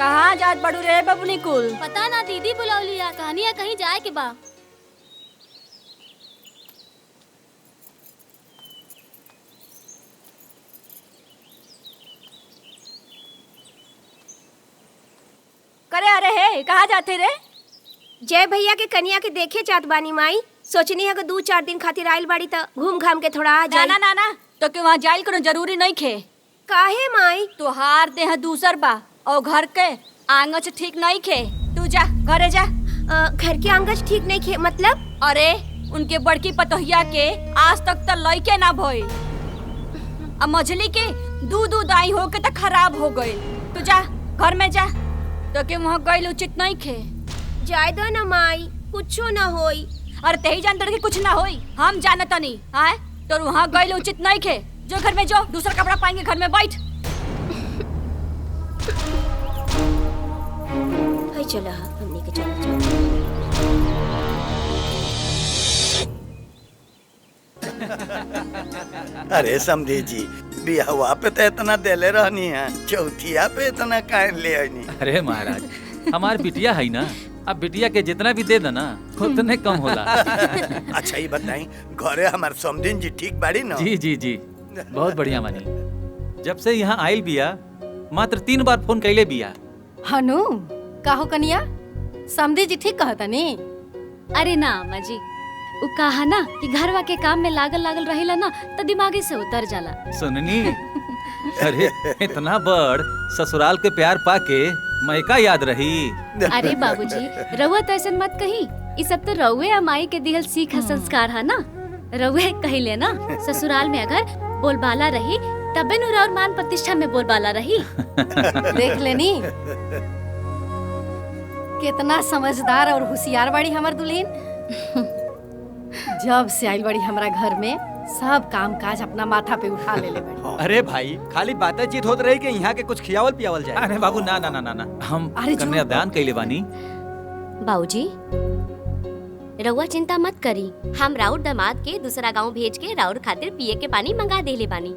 कहाँ जात बड़ू रे बबुनी कुल? पता ना दीदी बुलावली या कहानिया कहीं जाए के बा। करे अरे हे कहाँ जाते रे? जय भैया के कन्या के देखे जात बानी माई। सोचनी है कि 2-4 दिन खातिर आइल बाड़ी त घूम घाम के थोड़ा आ जाई। ना तो के वहाँ जाइल करो जरूरी नहीं खे। काहे माई? तोहार देह दूसर बा और घर के आंगच ठीक नहीं खे। तू जा घरे जा। घर के आंगच ठीक नहीं खे मतलब? अरे उनके बड़की पतोहिया के आज तक तो लइके ना भइल। अब मछली के दूध दाई हो के तो खराब हो गई। तू जा घर में जा। तो के वहाँ गइल उचित नहीं खे। जाय दो ना माई, कुछो ना होई। अरे तेही जानते कि कुछ ना होई। हम जानत नहीं हां तो वहाँ गइल उचित नहीं खे। जो घर में जो दूसरा कपड़ा पाएंगे घर में बैठ। भाई चला हमने के चला। अरे समझी जी बियाहवा पे तो इतना देले रहनी है, चौथिया पे इतना काहे ले आनी? अरे महाराज हमार बिटिया है ना, अब बिटिया के जितना भी दे देना उतने कम होला। अच्छा ये बताई घरे हमार समधिन जी ठीक बाड़ी ना? जी जी जी बहुत बढ़िया मानी। जब से यहाँ आयल बिया मात्र 3 बार फोन कैले बिया। हनु काहो कनिया समधी जी ठीक कहता नी? अरे ना अम्मा जी, उ कहा ना कि घरवा के काम में लागल रहेला ना तो दिमागे से उतर जाला। सुननी अरे इतना बड़ ससुराल के प्यार पाके मैका याद रही। अरे बाबूजी रउआ तो ऐसा मत कही। ये सब तो रउए अमाई के दिहल सीख संस्कार है ना। रउए कहिले ना ससुराल में अगर बोलबाला रही तबे नु और मान प्रतिष्ठा में बोलबाला रही। देख लेनी कितना समझदार और होशियार बाड़ी हमर दुल्हन। जब से आइल बड़ी हमरा घर में सब काम काज अपना माथा पे उठा ले बड़ी। अरे भाई खाली बातचीत होत रही कि यहाँ के कुछ खियावल पियावल जाए। अरे बाबू ना ना ना ना, ना। हम अरे जो- कन्यादान कैले बानी। बाबूजी रउआ चिंता मत करी, हम राउर दामाद के दूसरा गांव भेज के राउर खातिर पिए के पानी मंगा देले बानी।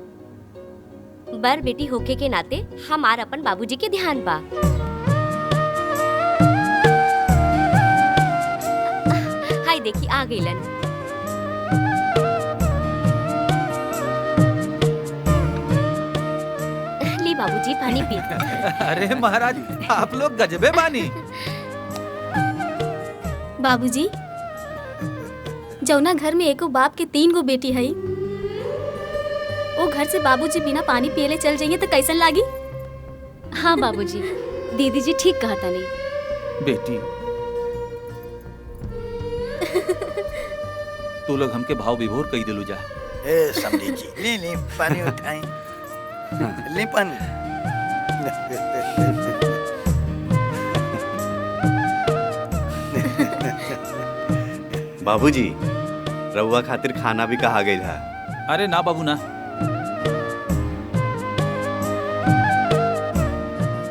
बर बेटी होके के नाते हमार अपन बाबूजी के ध्यान बा। हाय देखी आ गइलन। ली बाबूजी पानी पी। अरे महाराज आप लोग गजबे बानी। बाबूजी जौना घर में एको बाप के 3 गो बेटी है, वो घर से बाबूजी बिना पानी पियले चल जाइए तो कैसन लागी? हाँ बाबूजी दीदी जी ठीक कहता नहीं। बेटी तू लोग हमके भाव विभोर कही दिलू जा। ए समझी जी ले पानी उठाई। ले पानी। बाबूजी रउआ खातिर खाना भी कहा गई था। अरे ना बाबू ना,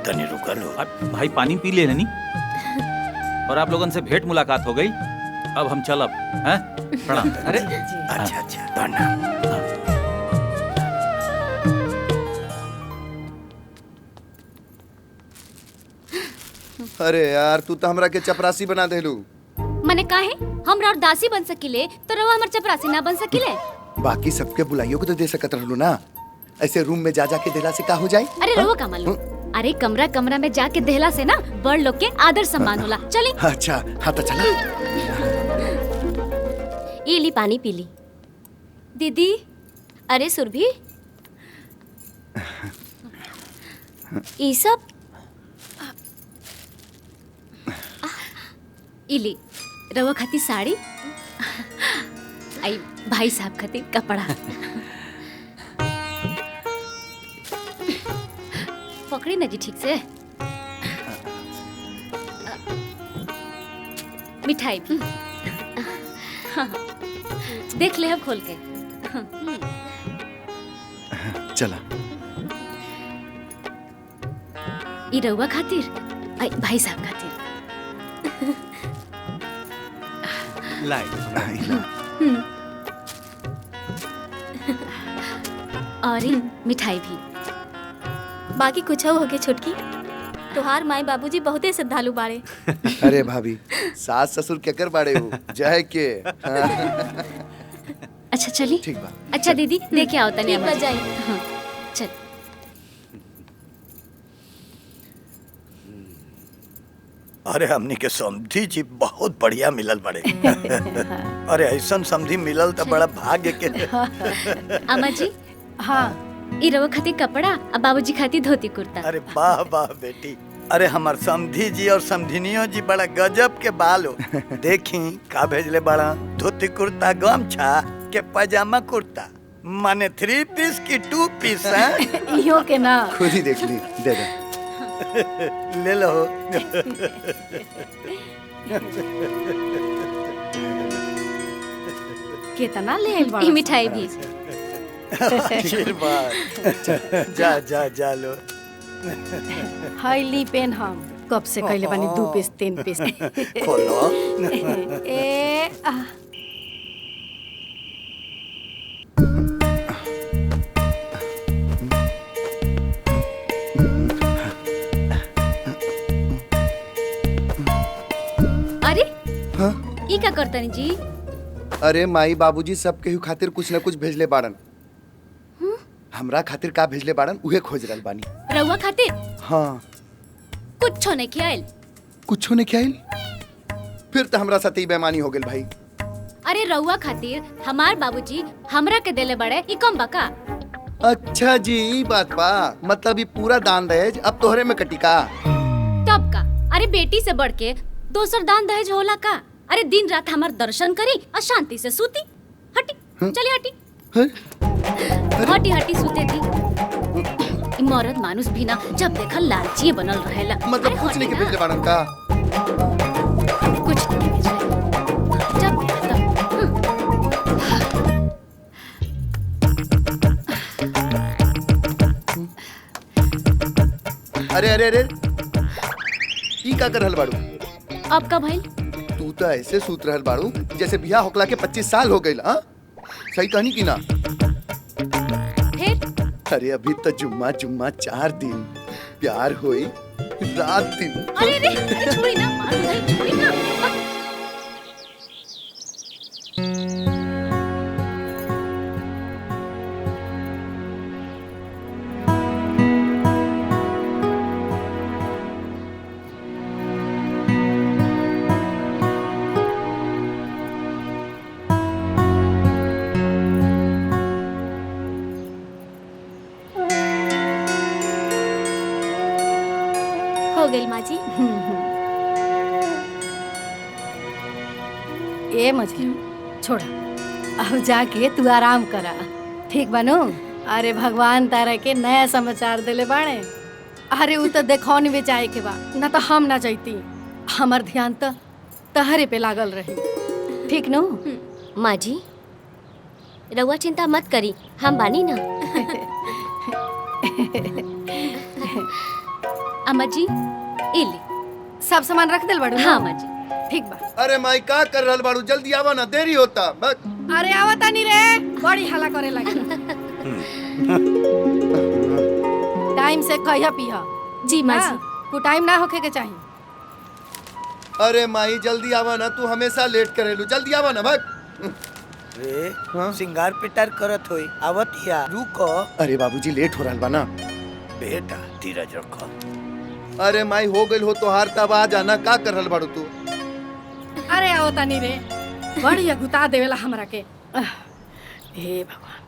तनी रुका लो। अब भाई पानी पी ले नहीं। और आप लोगन से भेंट मुलाकात हो गई, अब हम चलब हैं? प्रणाम। अरे अच्छा प्रणाम। अरे यार तू तो हमरा के चपरासी बना देलू। मने काहे हम राउर दासी बन सकिले तो रउआ हमर चपरासी ना बन सकिले? बाकी सबके बुलाइयों को तो दे सकत रहलू ना, ऐसे रूम में जा के देला से का हो जाए? अरे रउआ का मालूम? अरे कमरा में जाके देहला से ना बड़ लोग के आदर सम्मान होला। चली। अच्छा हाँ तो चला। ये ली पानी पी ली। दीदी अरे सुरभि ये सब इली रवा खाती साड़ी आई भाई साहब खातिर कपड़ा। पकड़ी ना जी ठीक से। मिठाई भी। हाँ, देख ले अब खोल के। चला। ई रउआ खातिर आई भाई साहब खातिर। और मिठाई भी। बाकी कुछ हो गए छोटकी? तोहार माई बाबूजी बहुते श्रद्धालु बाड़े। अरे भाभी, सास ससुर केकर बाड़े हो जाए के। अच्छा चली। ठीक बा। अच्छा दीदी देखे आओ तनी ठीक बा, जाई। हाँ चल। अरे हमनी के समधी जी बहुत बढ़िया मिलल बड़े। अरे ऐसा समधी मिलल तो बड़ा भाग्य के। अम्मा जी हाँ ई रवा खातिर कपड़ा और बाबूजी खातिर धोती कुर्ता। अरे वाह वाह बेटी। अरे हमार समधी जी और समधिनियों जी बड़ा गजब के बाल हो। देखी का भेजले बड़ा, धोती कुर्ता गमछा के पजामा कुर्ता, माने 3 पीस की 2 पीस है। इहो के ना खुद ही देख ली, दे दे। ले लो। कितना ले आइल ई बाड़ा। मिठाई भी। आशीर्वाद। जा जा जा लो। हाईली पेन हम कब से कहले बानी 2 पीस 3 पीस। खोलो। ए अरे हाँ? ई का करतनी जी? अरे माई बाबूजी सब केहू खातिर कुछ न कुछ भेजले बाड़न। हमरा खातिर का भेजले बाड़न उहे खोज रहल बानी। रउआ खातिर हाँ, कुछो नहीं खियाइल? कुछो ने खियाइल? फिर तो हमरा साथ ही बेईमानी हो गेल भाई। अरे रउआ खातिर हमार बाबूजी हमरा के देले बड़े ई कम बका। अच्छा जी, ई बात बा। मतलब ये पूरा दान दहेज अब तोहरे में कटी का? तब का? अरे बेटी से बढ़ के दोसर दान दहेज होला का? अरे दिन रात हमार दर्शन करी और शांति से सूती। हटी चली हटी। हैं? हटी हटी सूते थी। ई मर्द मानुस भी ना जब देखल लालची बनल रहेला। मतलब अरे कुछ हटी नहीं के ना। भेजले बाड़न का? कुछ नहीं भेजले। जब अरे अरे अरे, ई का कर रहल बाड़ू? अब का भइल? तू तो ऐसे सूत रहल बाड़ू जैसे बियाह होकला के 25 साल हो गइल। हाँ, सही कहनी की ना? फिर अरे अभी तो जुम्मा जुम्मा 4 दिन, प्यार होई रात दिन। अरे रे छोड़ी ना, मार नहीं छोड़ी ना। हो गई माँ जी। ए मछली छोड़ा, अब जाके तू आराम करा। ठीक बनू? अरे भगवान तारा के नया समाचार देले बाड़े। अरे उ तो देखौनी बेचाए के बा, ना तो हम ना जाती। हमर ध्यान तो तहरे पे लागल रही। ठीक नो? माँ जी रउआ चिंता मत करी, हम बानी ना। अम्मा जी ई ली। सब सामान रख दिल बाड़ू? हाँ अम्मा जी। ठीक बा। अरे माई का कर रहल बाड़ू? जल्दी आवा ना, देरी होता। बस अरे आवता नहीं रे, बड़ी हल्ला करे लगी। टाइम से कहिया पिया। जी माँ जी। को टाइम ना होके के चाहिए। अरे माई जल्दी आवा ना, तू हमेशा लेट करेलू। जल्दी आवा ना भाग। रे हाँ? सिंगार पिटार करत होई, आवत या रुको। अरे बाबूजी लेट हो रहल बा ना। बेटा धीरज रखो। अरे माई हो गइल हो तोहार, तब आ जाना। का कर रहल बाड़ू तू? अरे आवता नहीं रे, बड़ी अगुता देवेला हमरा के। हे भगवान।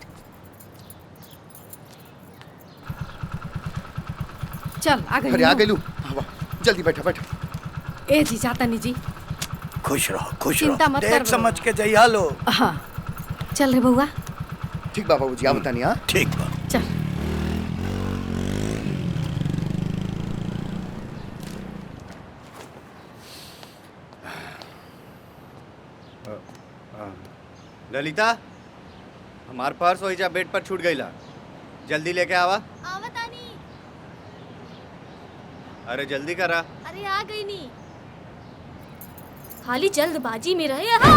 चल आ गई। अरे आ गइलू, आवा जल्दी बैठा बैठा। ए जी जाता नहीं जी। खुश रहो खुश चिंता रहो, मत कर देख बउआ। समझ के जइहा लो। हाँ चल रे बउआ ठीक बा बाबूजी, आवता नहीं। हाँ ठीक बा। चल। ललिता, हमार पर्स वही जा बेड पर छूट गईला। जल्दी लेके आवा। आवतानी। अरे जल्दी करा। अरे आ गई नी। खाली जल्दबाजी में रहे। हाँ!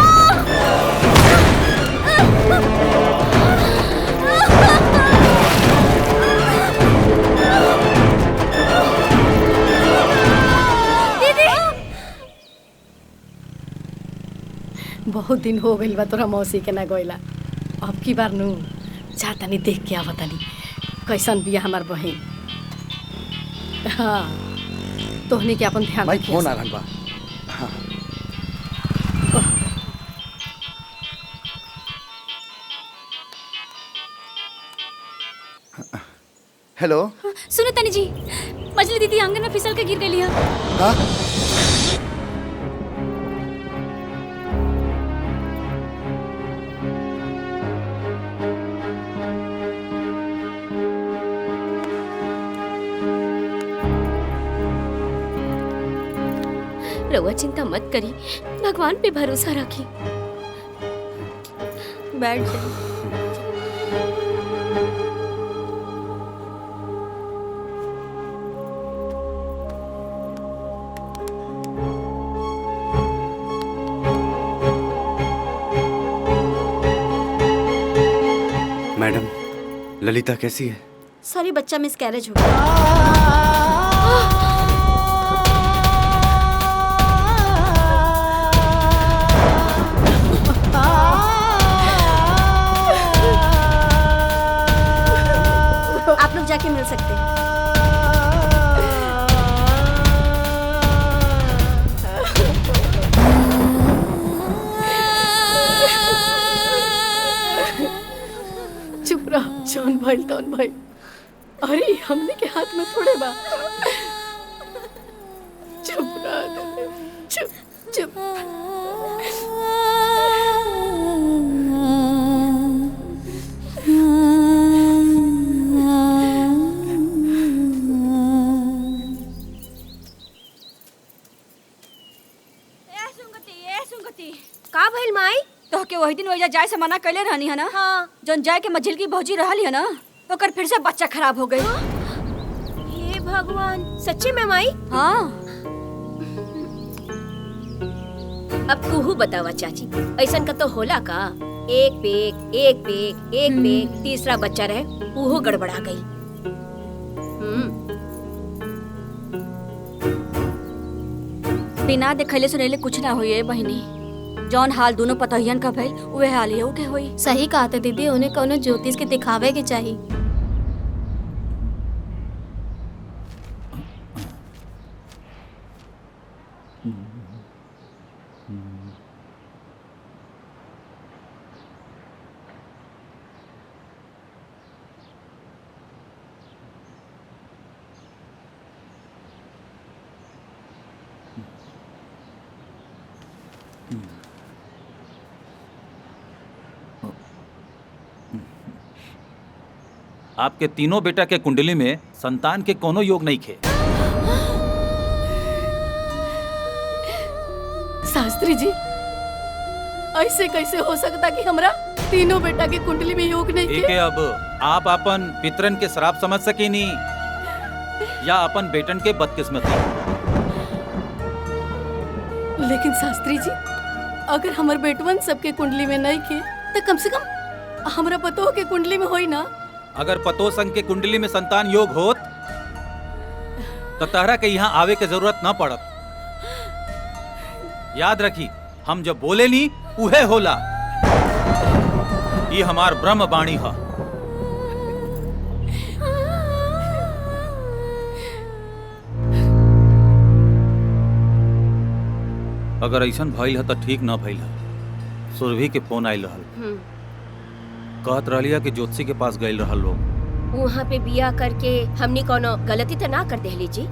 बहुत दिन हो गइल बा तोरा मौसी के ना गइला। अब की बार नु जा तनी देख के आवा तनी कैसन बिया हमार बहिन। हाँ तोहनी के अपन ध्यान माई रखिए। फोन आ रहल बा। हाँ हेलो। सुनो तनी जी, मछली दीदी आंगन में फिसल के गिर गई है। हाँ रउआ चिंता मत करी, भगवान पे भरोसा रखी। बैठ जा। मैडम, ललिता कैसी है? सॉरी बच्चा मिसकैरेज हो गया। आप लोग जाके मिल सकते हैं। चुप रहो, जौन भइल तौन भइल। अरे हमने के हाथ में थोड़े बा। चुप रहो, चुप चुप। का भइल माई? तो के वही दिन वही जाए से मना कैले रहनी है ना। हाँ। जौन जाए के मझिल की भौजी रहली है ना, ओकर फिर से बच्चा खराब हो गई। हे भगवान, सच्ची में माई? हाँ। अब तू बतावा चाची, ऐसन का तो होला का? एक पेक, तीसरा बच्चा रहे, वो गड़बड़ा गई। बिना देखले सुनेले कुछ ना होई बहिनी। जौन हाल दोनों पतहियन का भइल उहे हाल ये के होई। सही कहा था दीदी, उन्हें कोनो ज्योतिष के दिखावे के चाहिए। आपके तीनों बेटा के कुंडली में संतान के कोनो योग नहीं खे। शास्त्री जी, ऐसे कैसे हो सकता कि हमरा तीनों बेटा के कुंडली में योग नहीं ठीक है, के? अब आप अपन पितरन के श्राप समझ सके नहीं या अपन बेटन के बदकिस्मती। लेकिन शास्त्री जी, अगर हमर बेटवन सबके कुंडली में नहीं के तो कम से कम हमरा पतो के कुंडली में होई ना। अगर पतो संग के कुंडली में संतान योग होत तो तहरा के यहाँ आवे के जरूरत न पड़त। याद रखी, हम जब बोले नी उहे होला। ये हमार ब्रह्म वाणी है। अगर ऐसन भइल है तो ठीक न भइल है। सुरभि के फोन आइल रहल, कहत रहलिया कि ज्योतिषी के पास गइल रहल लोग। वहाँ पे बिया करके हमनी कोनो गलती तो ना कर देहली जी?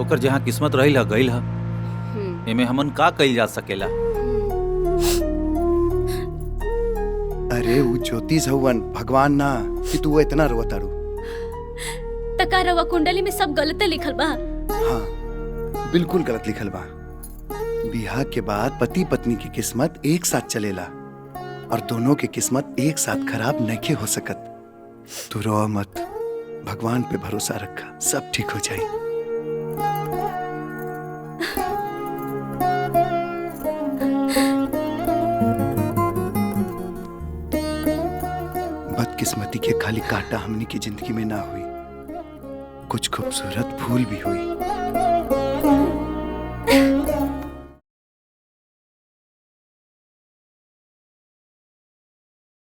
ओकर जहाँ किस्मत रही है गइल है, एमे हमन का कइल जा सकेला। अरे वो ज्योतिष हवन, भगवान ना कि तू इतना रोतारू। तका रवा कुंडली में सब गलत लिखल बा। हाँ बिल्कुल गलत लिखल बा। बियाह के बाद पति पत्नी की किस्मत एक साथ चलेला और दोनों की किस्मत एक साथ खराब नहीं हो सकत। तू रो मत, भगवान पे भरोसा रखा, सब ठीक हो जाए। बदकिस्मती के खाली कांटा हमनी की जिंदगी में ना हुई, कुछ खूबसूरत फूल भी हुई।